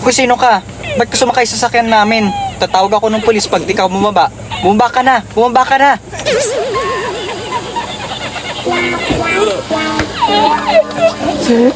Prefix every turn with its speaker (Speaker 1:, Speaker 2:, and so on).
Speaker 1: Kung sino ka? Ba't ka sumakay sa sasakyan namin? Tatawag ako ng pulis pag di ka bumaba. Bumaba ka na! Bumaba ka na!
Speaker 2: Sir?